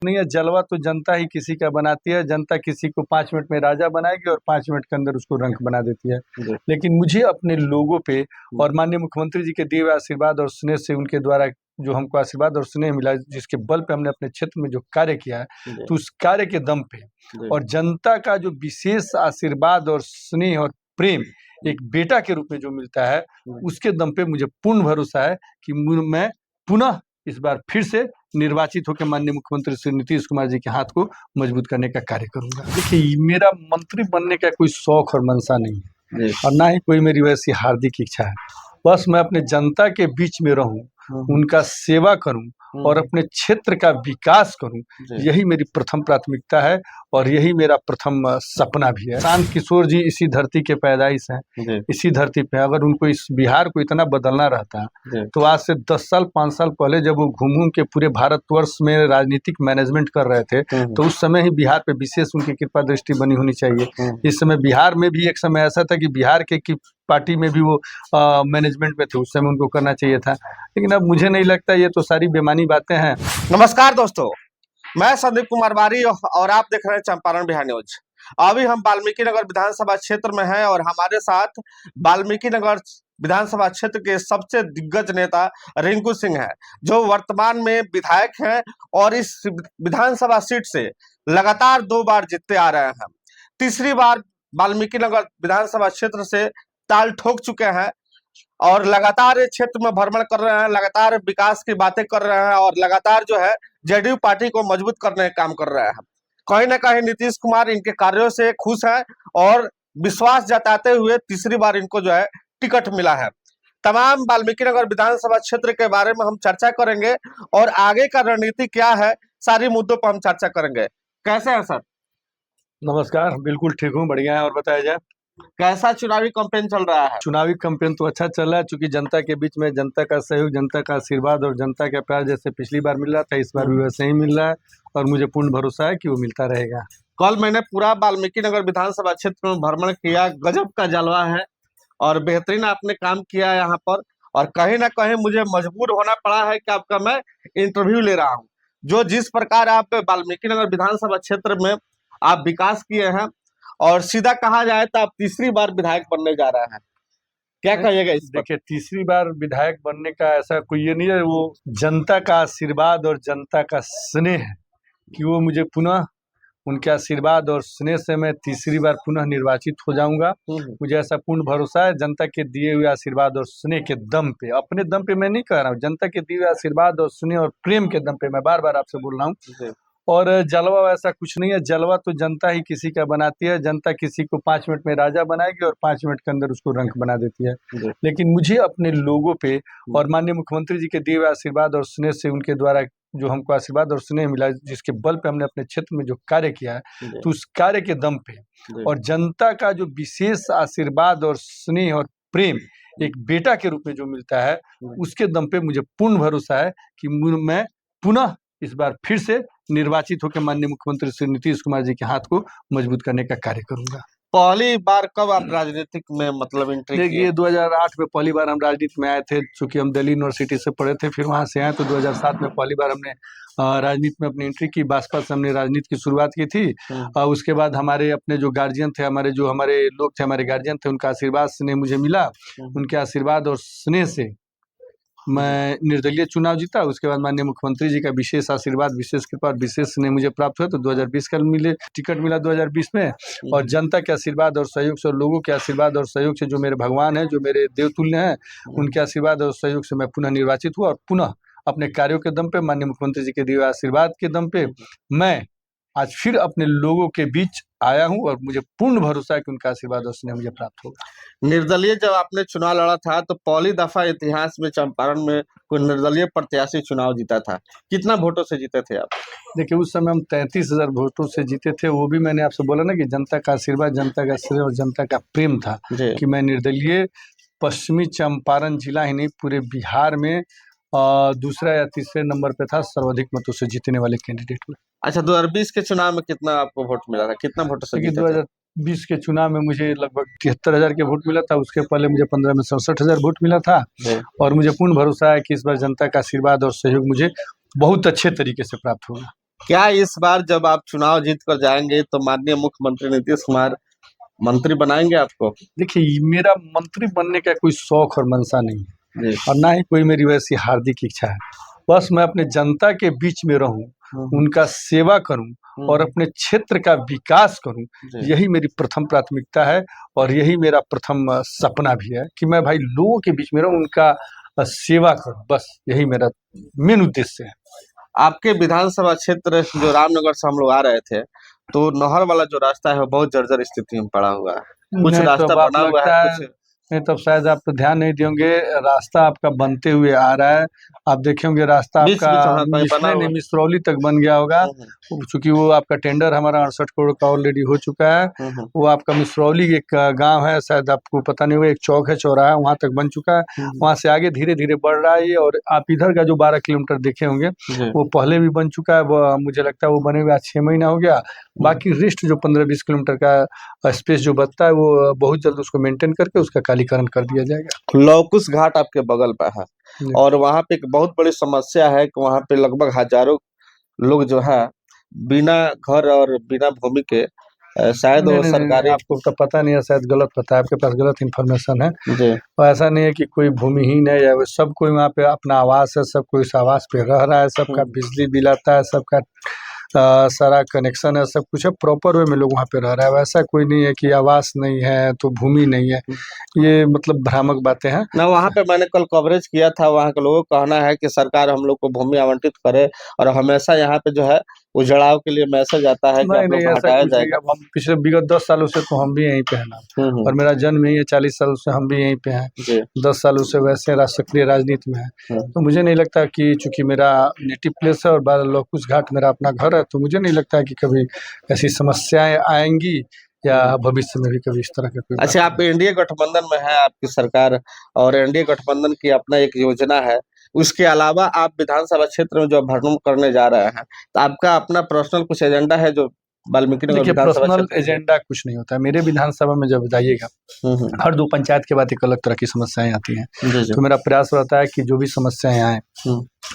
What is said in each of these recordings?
नहीं है, जलवा तो जनता ही किसी का बनाती है। जनता किसी को 5 मिनट में राजा बनाएगी और 5 मिनट के अंदर उसको रंक बना देती है। लेकिन मुझे अपने लोगों पे और माननीय मुख्यमंत्री जी के दिए हुए आशीर्वाद और स्नेह से, उनके द्वारा जो हमको आशीर्वाद और स्नेह मिला, जिसके बल पे हमने अपने क्षेत्र में जो कार्य किया है, तो उस कार्य के दम पे और जनता का जो विशेष आशीर्वाद और स्नेह और प्रेम एक बेटा के रूप में जो मिलता है, उसके दम पे मुझे पूर्ण भरोसा है कि मैं पुनः इस बार फिर से निर्वाचित होकर माननीय मुख्यमंत्री श्री नीतीश कुमार जी के हाथ को मजबूत करने का कार्य करूंगा। देखिए, मेरा मंत्री बनने का कोई शौक और मनसा नहीं है और ना ही कोई मेरी वैसी हार्दिक इच्छा है। बस मैं अपने जनता के बीच में रहूं, उनका सेवा करूं और अपने क्षेत्र का विकास करूं, यही मेरी प्रथम प्राथमिकता है और यही मेरा प्रथम सपना भी है। शांत किशोर जी इसी धरती के पैदाइश हैं, इसी धरती पे अगर उनको इस बिहार को इतना बदलना रहता तो आज से 10 साल 5 साल पहले जब वो घूम के पूरे भारतवर्ष में राजनीतिक मैनेजमेंट कर रहे थे, तो उस समय ही बिहार पे विशेष उनकी कृपा दृष्टि बनी होनी चाहिए। इस समय बिहार में भी एक समय ऐसा था कि बिहार की पार्टी में भी वो मैनेजमेंट में थे, उस समय उनको करना चाहिए था, लेकिन अब मुझे नहीं लगता। ये तो सारी बेमानी बातें हैं। नमस्कार दोस्तों, मैं संदीप कुमार बारी और आप देख रहे हैं चंपारण बिहार न्यूज। अभी हम वाल्मीकि नगर विधानसभा क्षेत्र में हैं और हमारे साथ वाल्मीकि नगर विधानसभा क्षेत्र के सबसे दिग्गज नेता रिंकू सिंह हैं, जो वर्तमान में विधायक हैं और इस विधानसभा सीट से लगातार 2 बार जीतते आ रहे हैं। तीसरी बार वाल्मीकि नगर विधानसभा क्षेत्र से ताल ठोक चुके हैं और लगातार इस क्षेत्र में भ्रमण कर रहे हैं, लगातार विकास की बातें कर रहे हैं और लगातार जो है जेडीयू पार्टी को मजबूत करने का काम कर रहे हैं। कहीं ना कहीं नीतीश कुमार इनके कार्यों से खुश हैं और विश्वास जताते हुए तीसरी बार इनको जो है टिकट मिला है। तमाम वाल्मीकि नगर विधानसभा क्षेत्र के बारे में हम चर्चा करेंगे और आगे का रणनीति क्या है, सारी मुद्दों पर हम चर्चा करेंगे। कैसे हैं सर? नमस्कार, बिल्कुल ठीक हूँ, बढ़िया है। और बताया जाए, कैसा चुनावी कैंपेन चल रहा है? चुनावी कैंपेन तो अच्छा चल रहा है, क्योंकि जनता के बीच में जनता का सहयोग, जनता का आशीर्वाद और जनता का प्यार जैसे पिछली बार मिल रहा था, इस बार भी वैसे ही मिल रहा है और मुझे पूर्ण भरोसा है कि वो मिलता रहेगा। कल मैंने पूरा वाल्मीकि नगर विधानसभा क्षेत्र में भ्रमण किया, गजब का जलवा है और बेहतरीन आपने काम किया है यहाँ पर। और कहीं ना कहीं मुझे मजबूर होना पड़ा है कि आपका मैं इंटरव्यू ले रहा हूँ। जो जिस प्रकार आप वाल्मीकि नगर विधानसभा क्षेत्र में आप विकास किए हैं और सीधा कहा जाए तो आप तीसरी बार विधायक बनने जा रहे हैं, क्या कहिएगा इस पर? देखिए, तीसरी बार विधायक बनने का ऐसा कोई ये नहीं है, वो जनता का आशीर्वाद और जनता का स्नेह है कि वो मुझे पुनः उनके आशीर्वाद और स्नेह से मैं तीसरी बार पुनः निर्वाचित हो जाऊंगा। मुझे ऐसा पूर्ण भरोसा है, जनता के दिए हुए आशीर्वाद और स्नेह के दम पे, अपने दम पे मैं नहीं कह रहा हूँ, जनता के दिए हुए आशीर्वाद और स्नेह और प्रेम के दम पे मैं बार बार आपसे बोल रहा हूँ। और जलवा वैसा कुछ नहीं है, जलवा तो जनता ही किसी का बनाती है। जनता किसी को 5 मिनट में राजा बनाएगी और 5 मिनट के अंदर उसको रंक बना देती है। लेकिन मुझे अपने लोगों पे और माननीय मुख्यमंत्री जी के दिए हुए आशीर्वाद और स्नेह से, उनके द्वारा जो हमको आशीर्वाद और स्नेह मिला, जिसके बल पे हमने अपने क्षेत्र में जो कार्य किया है, तो उस कार्य के दम पे और जनता का जो विशेष आशीर्वाद और स्नेह और प्रेम एक बेटा के रूप में जो मिलता है, उसके दम पे मुझे पूर्ण भरोसा है कि मैं पुनः इस बार फिर से निर्वाचित होकर माननीय मुख्यमंत्री श्री नीतीश कुमार जी के हाथ को मजबूत करने का कार्य करूंगा। पहली बार कब आप राजनीतिक में मतलब एंट्री किए? देखिए, 2008 में पहली बार हम राजनीति में आए थे, चूंकि हम दिल्ली यूनिवर्सिटी से पढ़े थे, फिर वहां से आए तो 2007 में पहली बार हमने राजनीति में अपनी एंट्री की। बासपा से हमने राजनीति की शुरुआत की थी। उसके बाद हमारे अपने जो गार्जियन थे, हमारे लोग थे, हमारे गार्जियन थे, उनका आशीर्वाद स्नेह मुझे मिला। उनके आशीर्वाद और स्नेह से मैं निर्दलीय चुनाव जीता। उसके बाद माननीय मुख्यमंत्री जी का विशेष आशीर्वाद, विशेष कृपा और विशेष स्नेह मुझे प्राप्त हुआ, तो 2020 का टिकट मिला 2020 में। और जनता के आशीर्वाद और सहयोग से और लोगों के आशीर्वाद और सहयोग से, जो मेरे भगवान हैं, जो मेरे देवतुल्य हैं, उनके आशीर्वाद और सहयोग से मैं पुनः निर्वाचित हुआ और पुनः अपने कार्यों के दम पे, माननीय मुख्यमंत्री जी के दिए आशीर्वाद के दम पे मैं आज फिर अपने लोगों के बीच आया हूं और मुझे पूर्ण भरोसा है कि उनका आशीर्वाद और स्नेह मुझे प्राप्त होगा। निर्दलीय जब आपने चुनाव लड़ा था तो पहली दफा इतिहास में चंपारण में कोई निर्दलीय प्रत्याशी चुनाव जीता था, कितना वोटों से जीते थे आप? देखिए, उस समय हम 33,000 वोटों से जीते थे। वो भी मैंने आपसे बोला ना कि जनता का आशीर्वाद, जनता का स्नेह और जनता का प्रेम था कि मैं निर्दलीय पश्चिमी चंपारण जिला ही नहीं, पूरे बिहार में दूसरा या तीसरे नंबर पे था सर्वाधिक मतों से जीतने वाले कैंडिडेट में। अच्छा, 2020 के चुनाव में कितना आपको वोट मिला था, कितना वोट से जीते थे? 2020 के चुनाव में मुझे लगभग 73,000 के वोट मिला था। उसके पहले मुझे 15 में 67,000 वोट मिला था और मुझे पूर्ण भरोसा है कि इस बार जनता का आशीर्वाद और सहयोग मुझे बहुत अच्छे तरीके से प्राप्त होगा। क्या इस बार जब आप चुनाव जीत कर जाएंगे तो माननीय मुख्यमंत्री नीतीश कुमार मंत्री बनाएंगे आपको? देखिए, मेरा मंत्री बनने का कोई शौक और मंशा नहीं है जी। और ना ही कोई मेरी वैसी हार्दिक इच्छा है। बस मैं अपने जनता के बीच में रहूं, उनका सेवा करूं और अपने क्षेत्र का विकास करूं, जी। यही मेरी प्रथम प्राथमिकता है और यही मेरा प्रथम सपना भी है कि मैं भाई लोगों के बीच में रहूं, उनका सेवा करूं। बस यही मेरा मेन उद्देश्य है। आपके विधानसभा क्षेत्र जो रामनगर से हम लोग आ रहे थे, तो नहर वाला जो रास्ता है वो बहुत जर्जर स्थिति में पड़ा हुआ है। कुछ नहीं, रास्ता तब आप बना हुआ है, लगता है कुछ नहीं, तब शायद आप तो ध्यान नहीं देंगे। रास्ता आपका बनते हुए आ रहा है, आप देखे होंगे रास्ता बीच आपका बीच वहाँ कहीं बना नहीं हुआ नहीं है। मिसरौली तक बन गया होगा। चूंकि वो आपका टेंडर हमारा 68 करोड़ का ऑलरेडी हो चुका है। वो आपका मिसरौली एक गांव है, शायद आपको पता नहीं होगा, एक चौक है, चौराहा, वहां तक बन चुका है। वहां से आगे धीरे धीरे बढ़ रहा है ये। और आप इधर का जो 12 किलोमीटर देखे होंगे वो पहले भी बन चुका है। वो मुझे लगता है वो बने हुए आज 6 महीना हो गया। बाकी रेस्ट जो 15-20 किलोमीटर का स्पेस जो बचता है वो बहुत जल्द उसको मेंटेन करके उसका कालीकरण कर दिया जाएगा। लौकुश घाट आपके बगल पे है जी। और वहाँ पे एक बहुत बड़ी समस्या है कि वहाँ पे लगभग हजारों लोग जो है बिना घर और बिना भूमि के शायद नहीं वो नहीं नहीं नहीं, सरकारी। आपको तो पता नहीं है, शायद गलत पता है, आपके पास गलत इन्फॉर्मेशन है। जी। और ऐसा नहीं है कि कोई भूमिहीन है या सब कोई वहाँ पे अपना आवास है, सब कोई इस आवास पे रह रहा है, सबका बिजली बिल आता है, सबका सारा कनेक्शन है, सब कुछ है, प्रॉपर वे में लोग वहाँ पे रह रहा है। वैसा कोई नहीं है कि आवास नहीं है तो भूमि नहीं है, ये मतलब भ्रामक बातें हैं। ना, वहाँ पे मैंने कल कवरेज किया था, वहाँ के लोगों का कहना है कि सरकार हम लोग को भूमि आवंटित करे और हमेशा यहाँ पे जो है उजड़ाव के लिए मैसेज आता है कि नहीं आप लोग नहीं, को ऐसा हटाया कुछ नहीं। जाएगा। अब हम पिछले विगत 10 सालों से तो हम भी यहीं पे हैं ना, और मेरा जन्म यही है, 40 सालों से हम भी यहीं पे हैं। जी। 10 सालों से वैसे सक्रिय राजनीति में है। तो मुझे नहीं लगता कि चूंकि मेरा नेटिव प्लेस है और लौकुश घाट मेरा अपना घर है, तो मुझे नहीं लगता है कि कभी ऐसी समस्याएं आएंगी या भविष्य में भी कभी इस तरह का कोई बात अच्छा, आप एनडीए गठबंधन में है आपकी सरकार और एनडीए गठबंधन की अपना एक योजना है, उसके अलावा आप विधानसभा क्षेत्र में जो भ्रमण करने जा रहे हैं, तो आपका अपना पर्सनल कुछ एजेंडा है जो वाल्मीकि नगर देखिए, विधानसभा पर्सनल क्षेत्र? एजेंडा कुछ नहीं होता है। मेरे विधानसभा में जब जाइएगा, हर 2 पंचायत के बाद एक अलग तरह की समस्याएं आती हैं। जी जी। तो मेरा प्रयास रहता है कि जो भी समस्याएं आए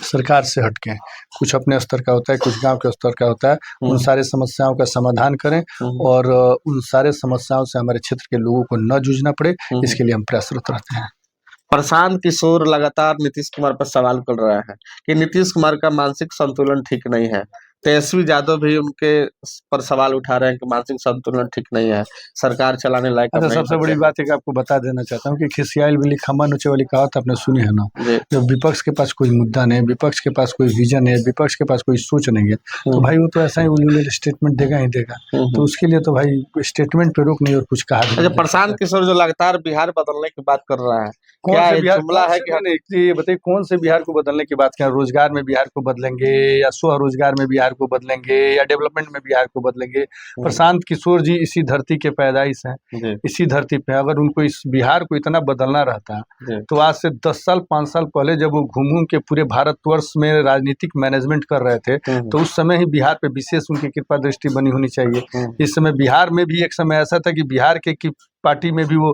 सरकार से हटके, कुछ अपने स्तर का होता है, कुछ गांव के स्तर का होता है, उन सारे समस्याओं का समाधान करें और उन सारे समस्याओं से हमारे क्षेत्र के लोगों को न जूझना पड़े, इसके लिए हम प्रयासरत रहते हैं। प्रशांत किशोर लगातार नीतीश कुमार पर सवाल कर रहे हैं कि नीतीश कुमार का मानसिक संतुलन ठीक नहीं है। तेजस्वी यादव भी उनके पर सवाल उठा रहे हैं कि मानसिक संतुलन ठीक नहीं है, सरकार चलाने लायक अब अच्छा, नहीं सबसे बचे बड़ी हैं। बात एक आपको बता देना चाहता हूँ कि खिसियाइल बिल्ली खम्बा नोचे वाली कहावत आपने सुनी है ना। जी। जब विपक्ष के पास कोई मुद्दा नहीं, विपक्ष के पास कोई विजन है, विपक्ष के पास कोई सोच नहीं है, तो भाई वो तो ऐसा ही उन्होंने स्टेटमेंट देगा ही देगा। तो उसके लिए तो भाई स्टेटमेंट पे रोक नहीं और कुछ कहा भी अच्छा, नहीं जा प्रशांत सकता। किशोर जो लगातार बिहार बदलने की बात कर रहा है, कौन क्या से ये बिहार, जुमला कौन है से, कि नहीं नहीं, ये बताइए कौन से बिहार को बदलने की बात करें? रोजगार में बिहार को बदलेंगे या स्वरोजगार में बिहार को बदलेंगे या डेवलपमेंट में बिहार को बदलेंगे? प्रशांत किशोर जी इसी धरती के पैदाइश हैं, जी। इसी धरती पे अगर उनको इस बिहार को इतना बदलना रहता जी। तो आज से 10 साल 5 साल पहले जब वो घूम घूम के पूरे भारतवर्ष में राजनीतिक मैनेजमेंट कर रहे थे, तो उस समय ही बिहार पे विशेष उनकी कृपा दृष्टि बनी होनी चाहिए। इस समय बिहार में भी एक समय ऐसा था कि बिहार के की पार्टी में भी वो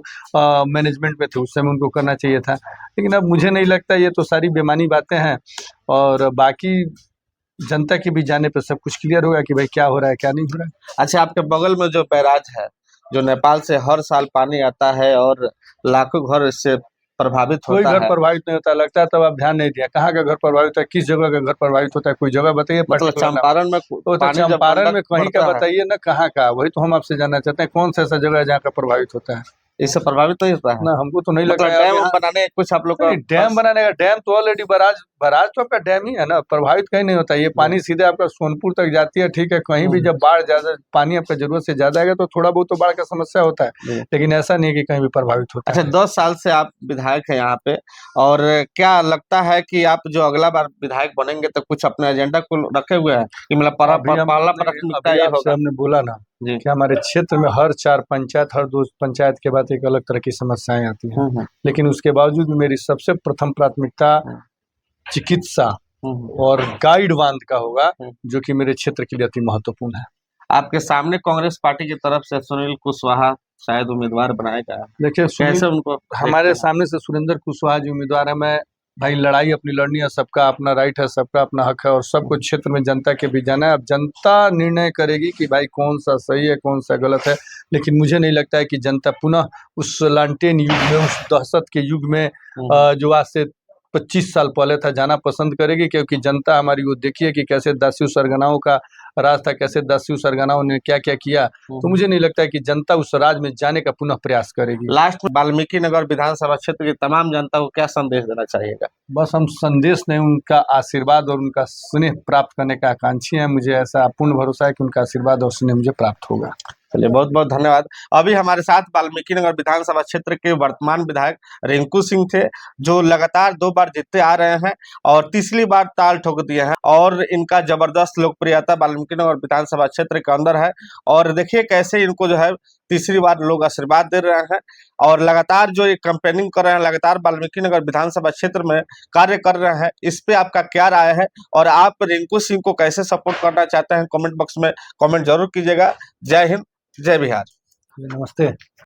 मैनेजमेंट में थे, उस समय उनको करना चाहिए था। लेकिन अब मुझे नहीं लगता, ये तो सारी बेमानी बातें हैं और बाकी जनता के भी जाने पर सब कुछ क्लियर होगा कि भाई क्या हो रहा है, क्या नहीं हो रहा है। अच्छा, आपके बगल में जो बैराज है, जो नेपाल से हर साल पानी आता है और लाखों घर इससे प्रभावित कोई होता घर है, प्रभावित नहीं होता, लगता है तब आप ध्यान नहीं दिया। कहाँ का घर प्रभावित होता है, किस जगह का घर प्रभावित होता है, कोई जगह बताइए मतलब पर्टिकुलर नाम। चंपारण में तो पानी जब चंपारण गंडक में कहीं का बढ़ता है, बताइए ना, कहाँ का, वही तो हम आपसे जानना चाहते हैं, कौन सा ऐसा जगह है जहाँ का प्रभावित होता है? इससे प्रभावित नहीं होता है? ना, हमको तो नहीं लग मतलब रहा है। अब डैम यहाँ बनाने कुछ आप लोग का नहीं, डैम बनाने का, डैम तो ऑलरेडी बराज बराज तो आपका डैम ही है ना, प्रभावित कहीं नहीं होता। ये पानी सीधे आपका सोनपुर तक जाती है, ठीक है। कहीं भी जब बाढ़ ज्यादा, पानी आपका जरूरत से ज्यादा आएगा तो थोड़ा बहुत तो बाढ़ का समस्या होता है, लेकिन ऐसा नहीं है कि कहीं भी प्रभावित होता अच्छा, है। 10 साल से आप विधायक हैं यहाँ पे, और क्या लगता है कि आप जो अगला बार विधायक बनेंगे तो कुछ अपने एजेंडा को रखे हुए हैं कि मतलब पहला प्राथमिकता अभी ये आपसे होगा? हमने बोला ना जी। कि हमारे क्षेत्र में हर 4 पंचायत, हर 2 पंचायत के बाद एक अलग तरह की समस्याएं आती हैं, लेकिन उसके बावजूद भी मेरी सबसे प्रथम प्राथमिकता चिकित्सा और गाइड बांध का होगा, जो कि मेरे क्षेत्र के लिए अति महत्वपूर्ण है। आपके सामने कांग्रेस पार्टी की तरफ से सुनील कुशवाहा शायद उम्मीदवार बनाया गया है, देखिए, कैसे उनको हमारे देखते हैं? सामने से सुरेंद्र कुशवाहा जी उम्मीदवार है। मैं भाई लड़ाई अपनी लड़नी है, सबका अपना राइट है, सबका अपना हक है और सबको क्षेत्र में जनता के भी जाना है। अब जनता निर्णय करेगी कि भाई कौन सा सही है कौन सा गलत है, लेकिन मुझे नहीं लगता है कि जनता पुनः उस लालटेन युग में, उस दहशत के युग में जो आज से 25 साल पहले था, जाना पसंद करेगी। क्योंकि जनता हमारी, वो देखिए कि कैसे दासियों सरगनाओं का राज था, कैसे दासियों सरगनाओं ने क्या क्या किया। तो मुझे नहीं लगता है कि जनता उस राज में जाने का पुनः प्रयास करेगी। लास्ट में वाल्मीकि नगर विधानसभा क्षेत्र की तमाम जनता को क्या संदेश देना चाहिएगा? बस हम संदेश नहीं, उनका आशीर्वाद और उनका स्नेह प्राप्त करने का आकांक्षी हैं। मुझे ऐसा पूर्ण भरोसा है कि उनका आशीर्वाद और स्नेह मुझे प्राप्त होगा। चलिए, बहुत बहुत धन्यवाद। अभी हमारे साथ वाल्मीकि नगर विधानसभा क्षेत्र के वर्तमान विधायक रिंकू सिंह थे, जो लगातार 2 बार जीतते आ रहे हैं और तीसरी बार ताल ठोक दिए हैं और इनका जबरदस्त लोकप्रियता वाल्मीकि नगर विधानसभा क्षेत्र के अंदर है। और देखिए कैसे इनको जो है तीसरी बार लोग आशीर्वाद दे रहे हैं और लगातार जो ये कैंपेनिंग कर रहे हैं, लगातार वाल्मीकि नगर विधानसभा क्षेत्र में कार्य कर रहे हैं। इस पे आपका क्या राय है और आप रिंकू सिंह को कैसे सपोर्ट करना चाहते हैं, कमेंट बॉक्स में कमेंट जरूर कीजिएगा। जय हिंद, जय बिहार। नमस्ते।